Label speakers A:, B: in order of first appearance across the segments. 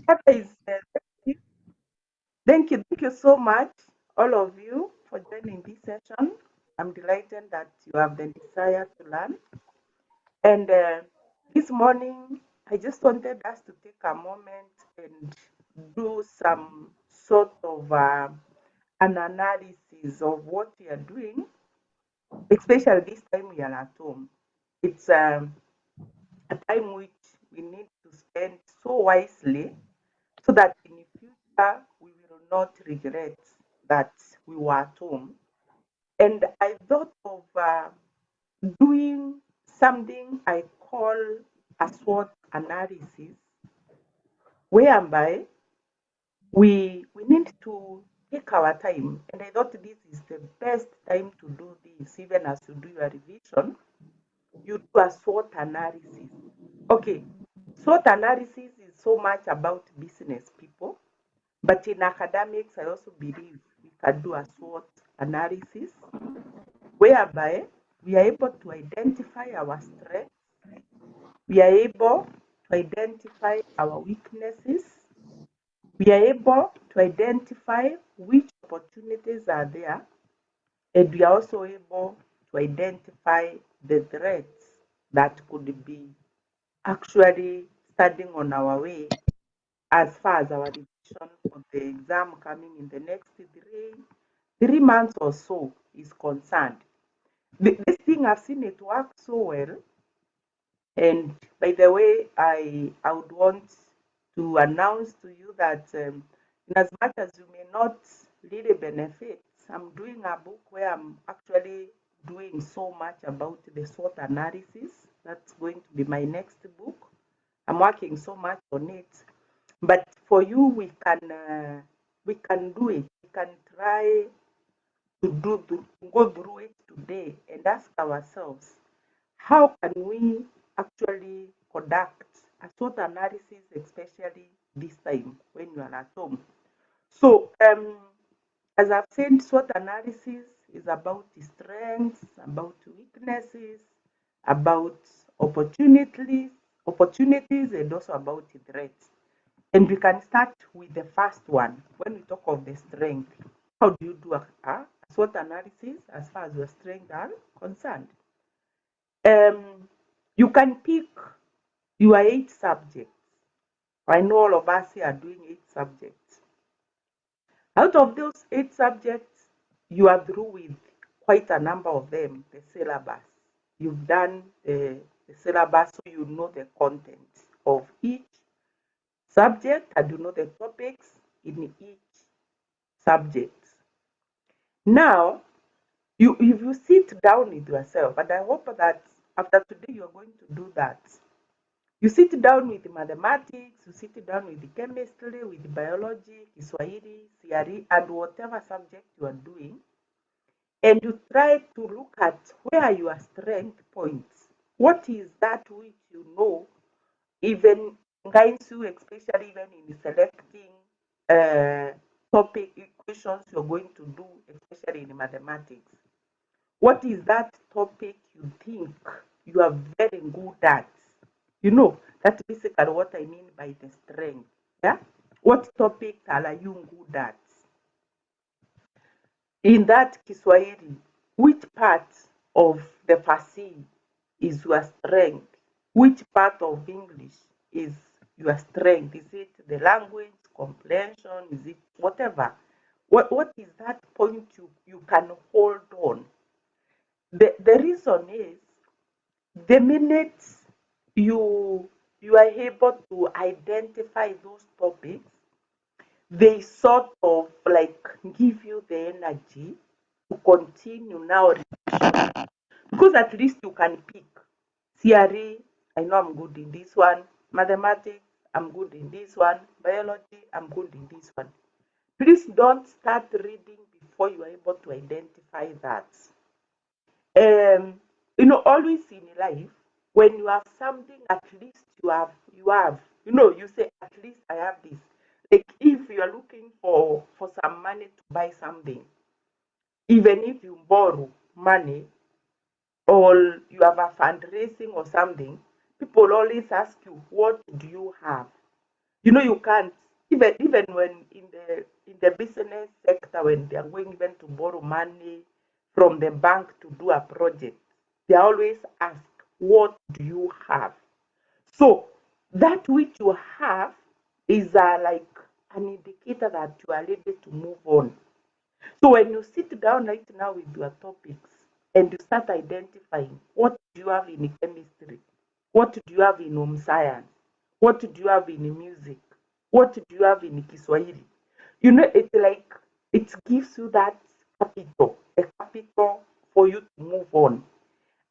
A: That is, thank you so much, all of you, for joining this session. I'm delighted that you have the desire to learn. And this morning, I just wanted us to take a moment and do some sort of an analysis of what we are doing, especially this time we are at home. It's a time which we need to spend so wisely so that in the future we will not regret that we were at home. And I thought of doing something I call a SWOT analysis, whereby we need to take our time. And I thought this is the best time to do this, even as you do your revision. You do a SWOT analysis. Okay, SWOT analysis is so much about business people, but in academics, I also believe we can do a SWOT analysis whereby we are able to identify our strengths, we are able to identify our weaknesses, we are able to identify which opportunities are there, and we are also able to identify the threats that could be actually standing on our way as far as our revision for the exam coming in the next three months or so is concerned. This thing I've seen it work so well. And by the way, I would want to announce to you that in as much as you may not really benefit, I'm doing a book where I'm actually doing so much about the SWOT analysis. That's going to be my next book. I'm working so much on it. But for you, we can do it. We can try to go through it today and ask ourselves, how can we actually conduct a SWOT analysis, especially this time when you are at home? So, as I've said, SWOT analysis is about strengths, about weaknesses, about opportunities, and also about threats. And we can start with the first one when we talk of the strength. How do you do a SWOT analysis as far as your strengths are concerned? You can pick your 8 subjects. I know all of us here are doing 8 subjects. Out of those 8 subjects, you are through with quite a number of them, the syllabus. You've done the syllabus, so you know the content of each subject and you know the topics in each subject. Now, if you sit down with yourself, and I hope that after today you're going to do that. You sit down with mathematics, you sit down with chemistry, with biology, Kiswahili, CRE, and whatever subject you are doing, and you try to look at where are your strength points. What is that which you know even guides you, especially even in selecting uh, topic equations you're going to do, especially in mathematics? What is that topic you think you are very good at? You know, that's basically what I mean by the strength. Yeah. What topics are you good at? In that Kiswahili, which part of the Farsi is your strength? Which part of English is your strength? Is it the language, comprehension? Is it whatever? What is that point you can hold on? The reason is the minute you are able to identify those topics, they sort of like give you the energy to continue now because at least you can pick CRE, I know I'm good in this one, mathematics, I'm good in this one, biology, I'm good in this one. Please don't start reading before you are able to identify that. Always in life, when you have something, at least you say, at least I have this. Like if you are looking for some money to buy something, even if you borrow money or you have a fundraising or something, people always ask you, what do you have? You can't, even when in the business sector, when they are going even to borrow money from the bank to do a project, they always ask, what do you have? So that which you have is like an indicator that you are ready to move on. So when you sit down right now with your topics and you start identifying, what do you have in chemistry? What do you have in home science? What do you have in music? What do you have in Kiswahili? It's like it gives you that a capital for you to move on.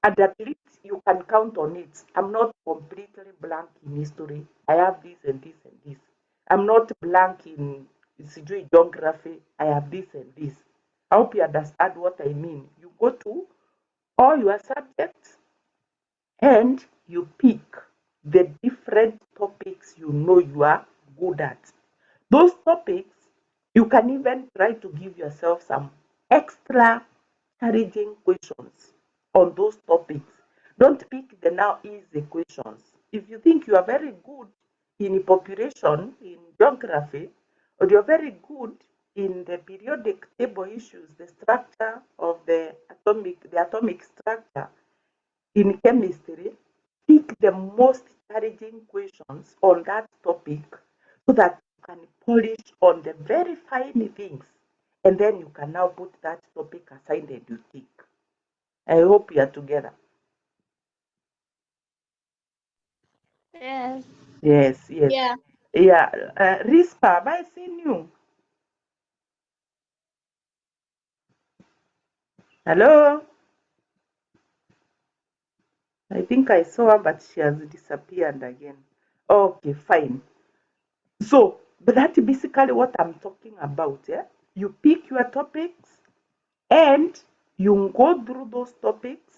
A: And at least you can count on it. I'm not completely blank in history. I have this and this and this. I'm not blank in geography. I have this and this. I hope you understand what I mean. You go to all your subjects and you pick the different topics you are good at. Those topics, you can even try to give yourself some extra challenging questions on those topics. Don't pick the now easy questions. If you think you are very good in population, in geography, or you're very good in the periodic table issues, the structure of the atomic structure in chemistry, pick the most challenging questions on that topic so that you can polish on the very fine things, and then you can now put that topic aside and you tick. I hope you are together.
B: Yes.
A: Yes, yes.
B: Yeah.
A: Yeah, Rispa, have I seen you? Hello? I think I saw her, but she has disappeared again. Okay, fine. So, but that's basically what I'm talking about. Yeah? You pick your topics and you go through those topics,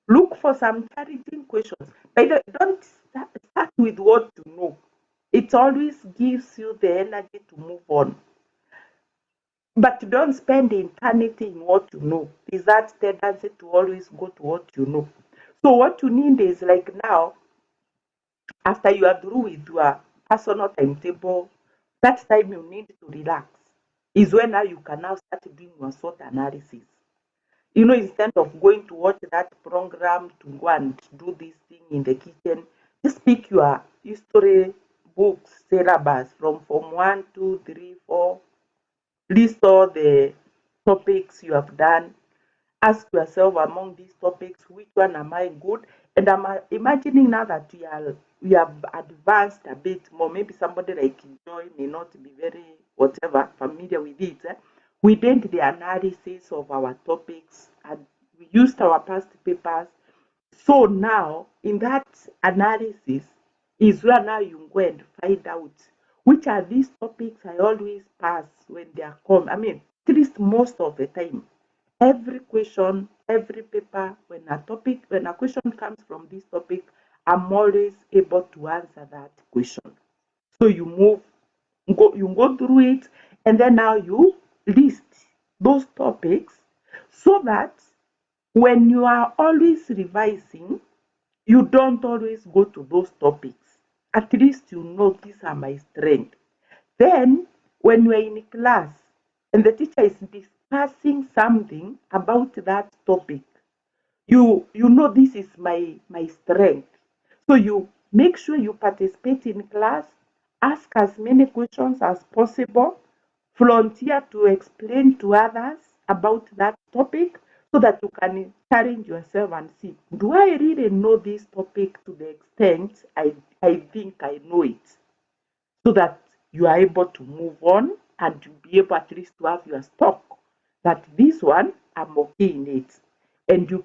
A: look for some challenging questions. But don't start with what you know. It always gives you the energy to move on. But don't spend eternity in what you know. Is that tendency to always go to what you know. So what you need is like now, after you are through with your personal timetable, that time you need to relax is when now you can now start doing your SWOT analysis. Instead of going to watch that program to go and do this thing in the kitchen, just pick your history books, syllabus from Form 1, 2, 3, 4, list all the topics you have done. Ask yourself among these topics, which one am I good? And I'm imagining now that we have advanced a bit more. Maybe somebody like Joy may not be very whatever familiar with it. We did the analysis of our topics and we used our past papers. So now in that analysis is where now you go and find out which are these topics I always pass when they are come. I mean, at least most of the time every question, every paper, when a question comes from this topic, I'm always able to answer that question. So you go through it, and then now you list those topics so that when you are always revising, you don't always go to those topics. At least you know these are my strengths. Then, when you are in class and the teacher is discussing something about that topic, you know this is my strength. So you make sure you participate in class, ask as many questions as possible, volunteer to explain to others about that topic so that you can challenge yourself and see, do I really know this topic to the extent I think I know it? So that you are able to move on and to be able at least to have your stock that this one I'm okay in it. And um,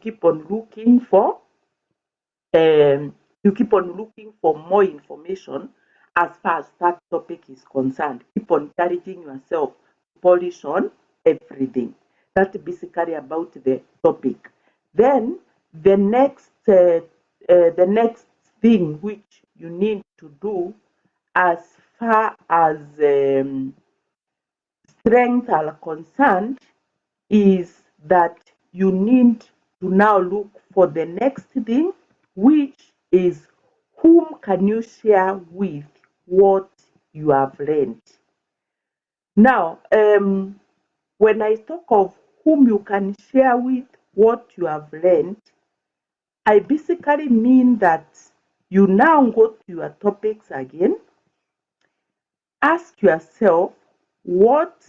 A: you keep on looking for more information as far as that topic is concerned. Keep on challenging yourself to polish on everything. That's basically about the topic. Then the next thing which you need to do as far as strength are concerned is that you need to now look for the next thing, which is whom can you share with what you have learned. Now, when I talk of whom you can share with what you have learned, I basically mean that you now go to your topics again, ask yourself what